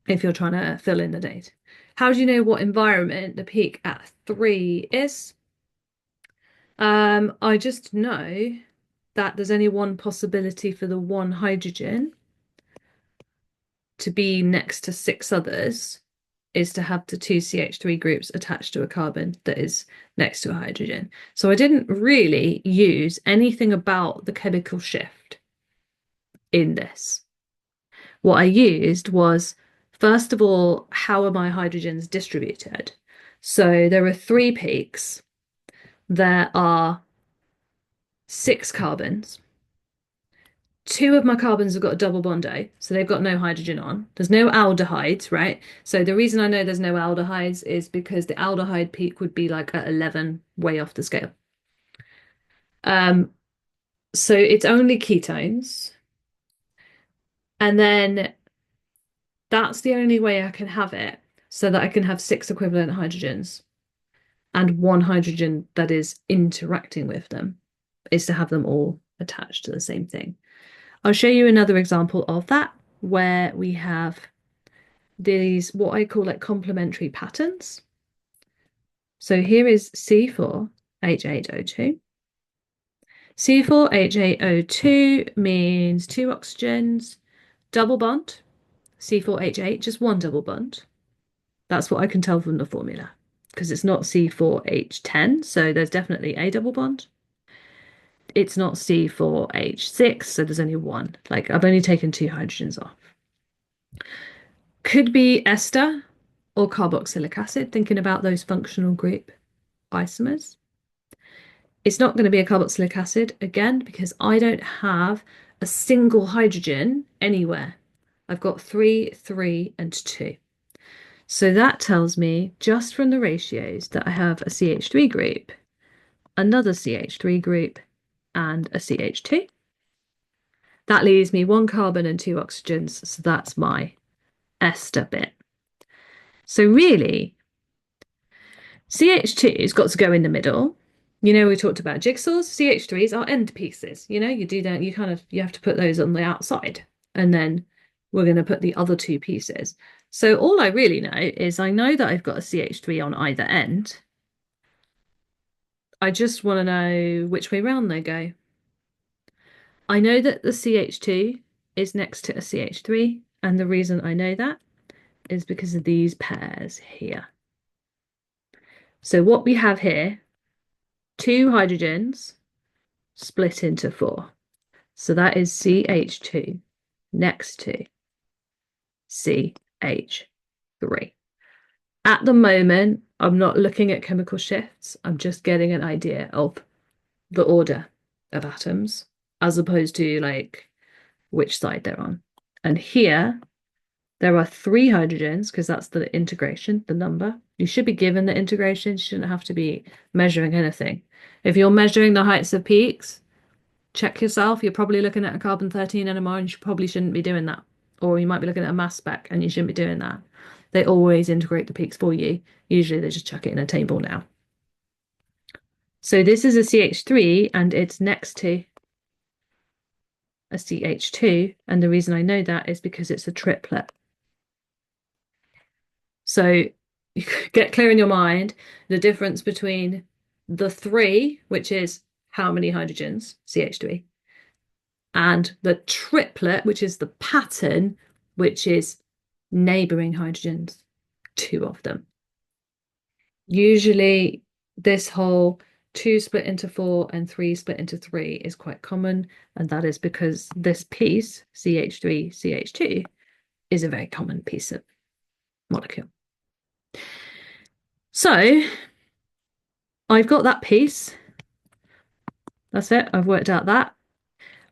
if you're trying to fill in the date. How do you know what environment the peak at 3 is? I just know that there's only one possibility for the one hydrogen to be next to six others is to have the two CH3 groups attached to a carbon that is next to a hydrogen. So I didn't really use anything about the chemical shift in this. What I used was, first of all, how are my hydrogens distributed? So there are three peaks. There are six carbons. Two of my carbons have got a double bond O, so they've got no hydrogen on. There's no aldehydes, right? So the reason I know there's no aldehydes is because the aldehyde peak would be like at 11, way off the scale. So it's only ketones. And then that's the only way I can have it, so that I can have six equivalent hydrogens and one hydrogen that is interacting with them, is to have them all attached to the same thing. I'll show you another example of that where we have these, what I call like complementary patterns. So here is C4H8O2. C4H8O2 means two oxygens, double bond, C4H8, just one double bond. That's what I can tell from the formula, because it's not C4H10, so there's definitely a double bond. It's not C4H6, so there's only one. Like, I've only taken two hydrogens off. Could be ester or carboxylic acid, thinking about those functional group isomers. It's not going to be a carboxylic acid, again, because I don't have a single hydrogen anywhere. I've got 3, 3, and 2. So that tells me, just from the ratios, that I have a CH3 group, another CH3 group, and a CH2. That leaves me one carbon and two oxygens, so that's my ester bit. So really, CH2's got to go in the middle. You know, we talked about jigsaws. CH3s are end pieces. You know, you do that, you have to put those on the outside. And then we're going to put the other two pieces. So all I really know is I know that I've got a CH3 on either end. I just want to know which way round they go. I know that the CH2 is next to a CH3, and the reason I know that is because of these pairs here. So what we have here, two hydrogens split into 4. So that is CH2 next to CH3. At the moment, I'm not looking at chemical shifts. I'm just getting an idea of the order of atoms, as opposed to like which side they're on. And here, there are 3 hydrogens, because that's the integration, the number. You should be given the integration. You shouldn't have to be measuring anything. If you're measuring the heights of peaks, check yourself. You're probably looking at a carbon-13 NMR, and you probably shouldn't be doing that. Or you might be looking at a mass spec, and you shouldn't be doing that. They always integrate the peaks for you. Usually they just chuck it in a table now. So this is a CH3, and it's next to a CH2. And the reason I know that is because it's a triplet. So you get clear in your mind the difference between the 3, which is how many hydrogens, CH3, and the triplet, which is the pattern, which is neighboring hydrogens, 2 of them. Usually this whole 2 split into 4 and 3 split into 3 is quite common, and that is because this piece, CH3, CH2, is a very common piece of molecule. So I've got that piece. That's it. I've worked out that.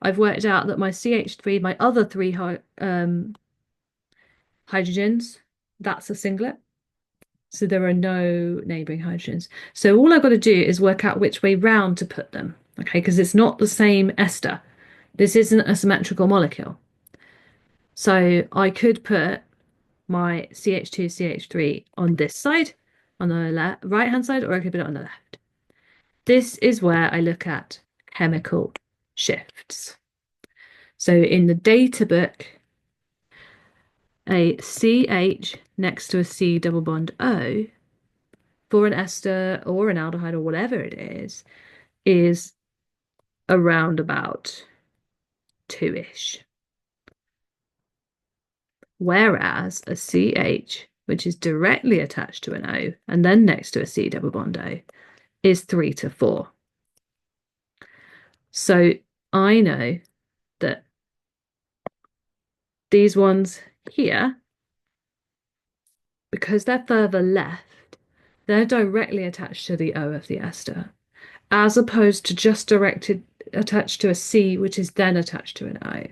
I've worked out that my CH3, my other 3 hydrogens, that's a singlet. So there are no neighboring hydrogens. So all I've got to do is work out which way round to put them, okay? Because it's not the same ester. This isn't a symmetrical molecule. So I could put my CH2, CH3 on this side, on the right-hand side, or I could put it on the left. This is where I look at chemical shifts. So in the data book, a CH next to a C double bond O for an ester or an aldehyde or whatever it is around about 2-ish. Whereas a CH, which is directly attached to an O and then next to a C double bond O, is 3 to 4. So I know that these ones here, because they're further left, they're directly attached to the O of the ester, as opposed to just attached to a C, which is then attached to an O.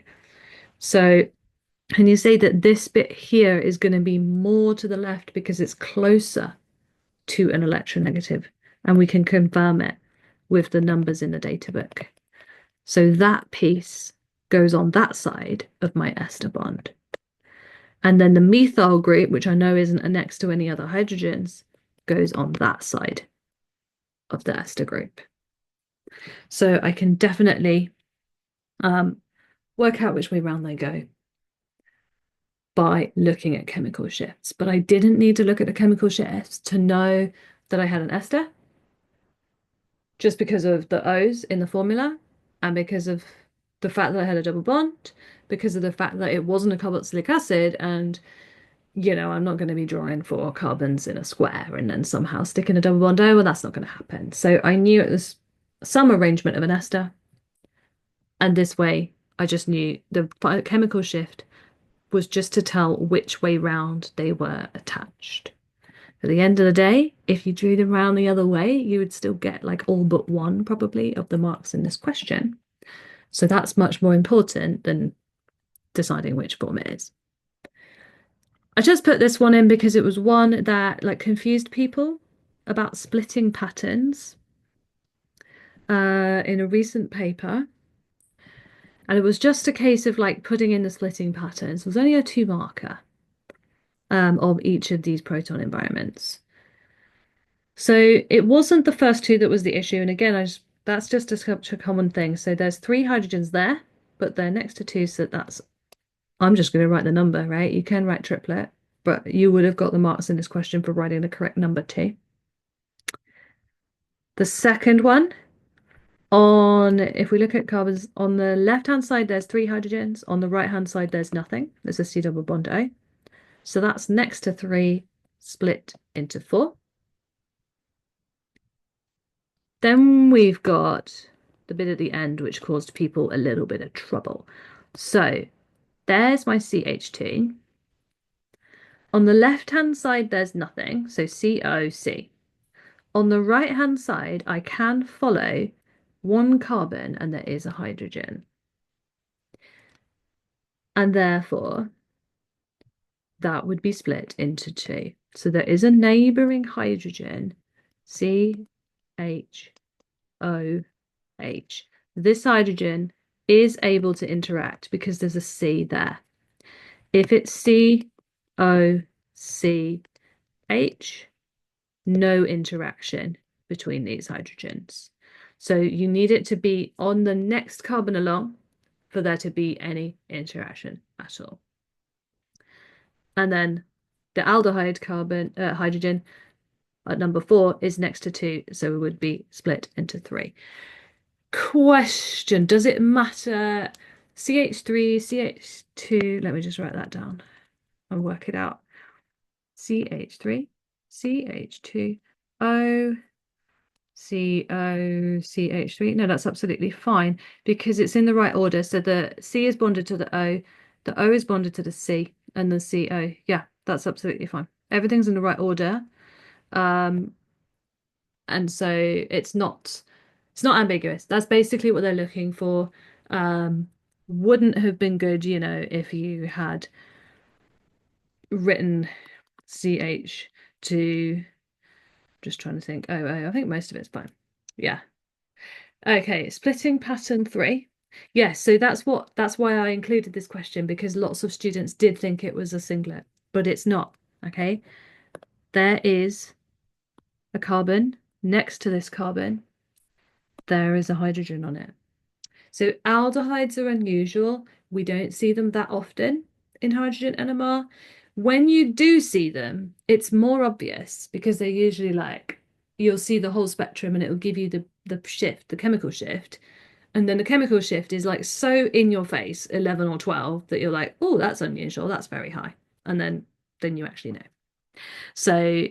So, and you say that this bit here is going to be more to the left because it's closer to an electronegative, and we can confirm it with the numbers in the data book. So that piece goes on that side of my ester bond. And then the methyl group, which I know isn't next to any other hydrogens, goes on that side of the ester group. So I can definitely work out which way round they go by looking at chemical shifts. But I didn't need to look at the chemical shifts to know that I had an ester, just because of the O's in the formula and because of the fact that I had a double bond, because of the fact that it wasn't a carboxylic acid, and I'm not going to be drawing 4 carbons in a square and then somehow sticking a double bond O. Well, that's not going to happen. So I knew it was some arrangement of an ester. And this way, I just knew the chemical shift was just to tell which way round they were attached. At the end of the day, if you drew them round the other way, you would still get like all but one probably of the marks in this question. So that's much more important than deciding which form it is. I just put this one in because it was one that like confused people about splitting patterns in a recent paper. And it was just a case of like putting in the splitting patterns. It was only a 2 marker of each of these proton environments. So it wasn't the first 2 that was the issue. And again, that's just such a common thing. So there's 3 hydrogens there, but they're next to 2. So I'm just going to write the number, right? You can write triplet, but you would have got the marks in this question for writing the correct number too. The second one, if we look at carbons, on the left-hand side, there's 3 hydrogens. On the right-hand side, there's nothing. There's a C double bond O. So that's next to 3 split into 4. Then we've got the bit at the end, which caused people a little bit of trouble. So there's my CH2. On the left-hand side, there's nothing, so COC. On the right-hand side, I can follow 1 carbon and there is a hydrogen. And therefore, that would be split into 2. So there is a neighbouring hydrogen, CHOH. This hydrogen is able to interact because there's a C there. If it's COCH, no interaction between these hydrogens. So you need it to be on the next carbon along for there to be any interaction at all. And then the aldehyde hydrogen at number 4 is next to 2, so it would be split into 3. Question, does it matter? CH3, CH2, let me just write that down and work it out. CH3, CH2, O, CO, CH3. No, that's absolutely fine because it's in the right order. So the C is bonded to the O is bonded to the C, and the CO. Yeah, that's absolutely fine. Everything's in the right order. And so it's not ambiguous. That's basically what they're looking for. Wouldn't have been good, if you had written CH to, just trying to think. I think most of it's fine. Yeah. Okay, splitting pattern 3. Yes, so that's why I included this question, because lots of students did think it was a singlet, but it's not. Okay. There is a carbon next to this carbon. There is a hydrogen on it. So aldehydes are unusual. We don't see them that often in hydrogen NMR. When you do see them, it's more obvious because they're usually like, you'll see the whole spectrum and it will give you the shift, the chemical shift. And then the chemical shift is like so in your face, 11 or 12, that you're like, oh, that's unusual. That's very high. And then you actually know. So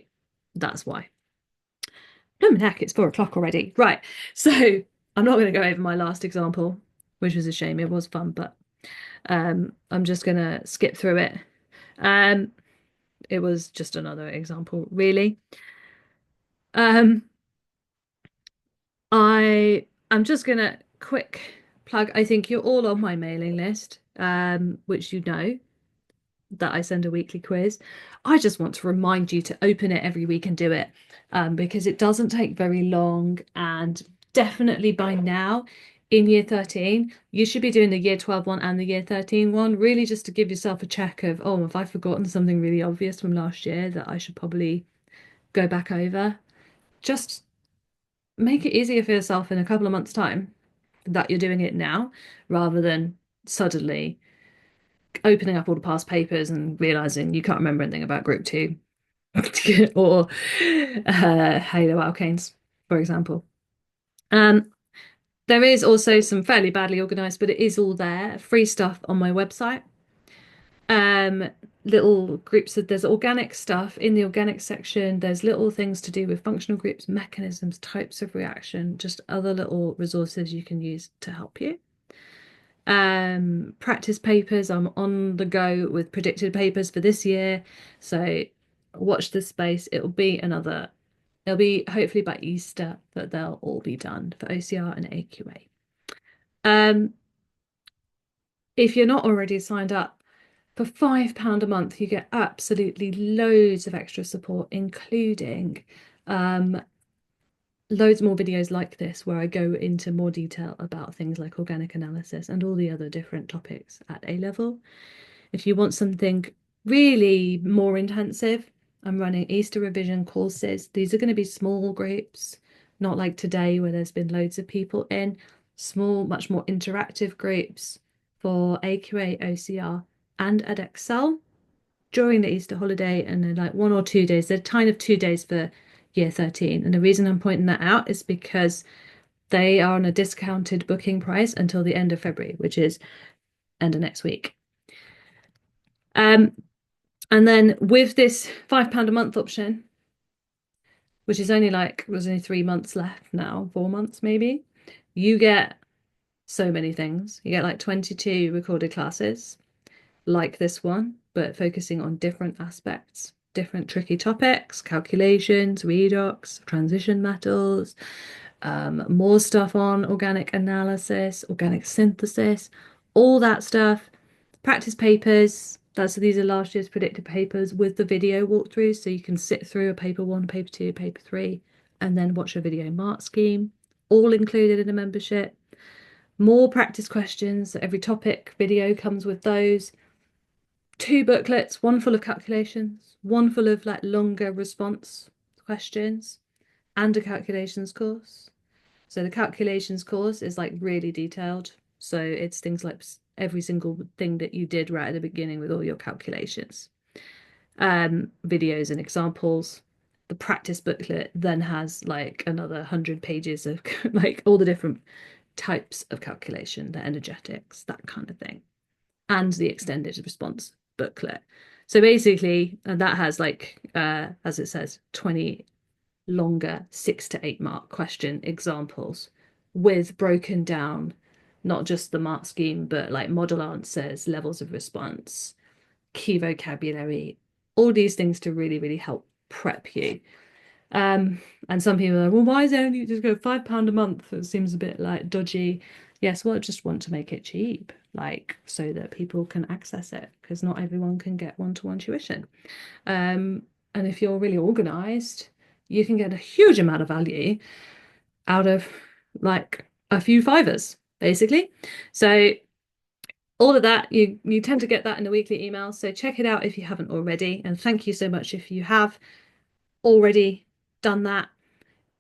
that's why. No, heck, it's 4 o'clock already. Right. So I'm not going to go over my last example, which was a shame. It was fun, but I'm just going to skip through it. Um, it was just another example, really. Um, I'm just going to quick plug. I think you're all on my mailing list, which you know that I send a weekly quiz. I just want to remind you to open it every week and do it, because it doesn't take very long. And definitely by now, in year 13, you should be doing the year 12 one and the year 13 one, really just to give yourself a check of, oh, have I forgotten something really obvious from last year that I should probably go back over? Just make it easier for yourself in a couple of months' time that you're doing it now rather than suddenly opening up all the past papers and realizing you can't remember anything about group two or halo alkanes, for example. Um, there is also some fairly badly organized, but it is all there, free stuff on my website. Um, little groups of there's organic stuff in the organic section. There's little things to do with functional groups, mechanisms, types of reaction, just other little resources you can use to help you. Practice papers. I'm on the go with predicted papers for this year. So watch this space. It'll be hopefully by Easter that they'll all be done for OCR and AQA. If you're not already signed up, for £5 a month, you get absolutely loads of extra support, including um, loads more videos like this where I go into more detail about things like organic analysis and all the other different topics at A level. If you want something really more intensive, I'm running Easter revision courses. These are going to be small groups, not like today where there's been loads of people in. Small, much more interactive groups for AQA, OCR, and Edexcel during the Easter holiday, and then like 1 or 2 days. They're kind of 2 days for year 13. And the reason I'm pointing that out is because they are on a discounted booking price until the end of February, which is end of next week. And then with this £5 a month option, which is only like there's only 3 months left now, 4 months maybe, you get so many things. You get like 22 recorded classes like this one, but focusing on different aspects, different tricky topics, calculations, redox, transition metals, more stuff on organic analysis, organic synthesis, all that stuff. Practice papers. These are last year's predicted papers with the video walkthrough, so you can sit through a paper one, paper two, paper three, and then watch a video mark scheme, all included in a membership. More practice questions. So every topic video comes with those. 2 booklets, one full of calculations, one full of like longer response questions, and a calculations course. So the calculations course is like really detailed. So it's things like every single thing that you did right at the beginning with all your calculations, videos and examples. The practice booklet then has like another 100 pages of like all the different types of calculation, the energetics, that kind of thing, and the extended response booklet. So basically, that has like, as it says, 20 longer 6 to 8 mark question examples with broken down, not just the mark scheme, but like model answers, levels of response, key vocabulary, all these things to really, really help prep you. And some people are like, well, why is it only just go £5 a month? It seems a bit like dodgy. Yes, well, I just want to make it cheap, like so that people can access it, because not everyone can get one-to-one tuition. And if you're really organized, you can get a huge amount of value out of like a few fivers, basically. So all of that, you tend to get that in the weekly email. So check it out if you haven't already. And thank you so much if you have already done that.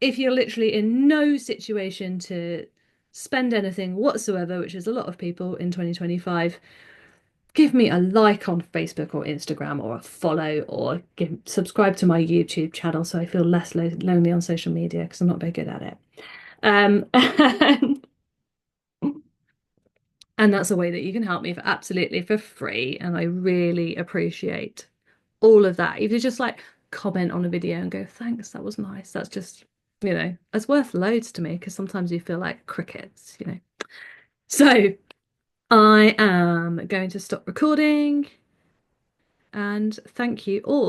If you're literally in no situation to spend anything whatsoever, which is a lot of people in 2025, give me a like on Facebook or Instagram, or a follow, or subscribe to my YouTube channel so I feel less lonely on social media, because I'm not very good at it. And And that's a way that you can help me for absolutely for free. And I really appreciate all of that. If you just like comment on a video and go, thanks, that was nice. That's just, it's worth loads to me because sometimes you feel like crickets. So I am going to stop recording and thank you all.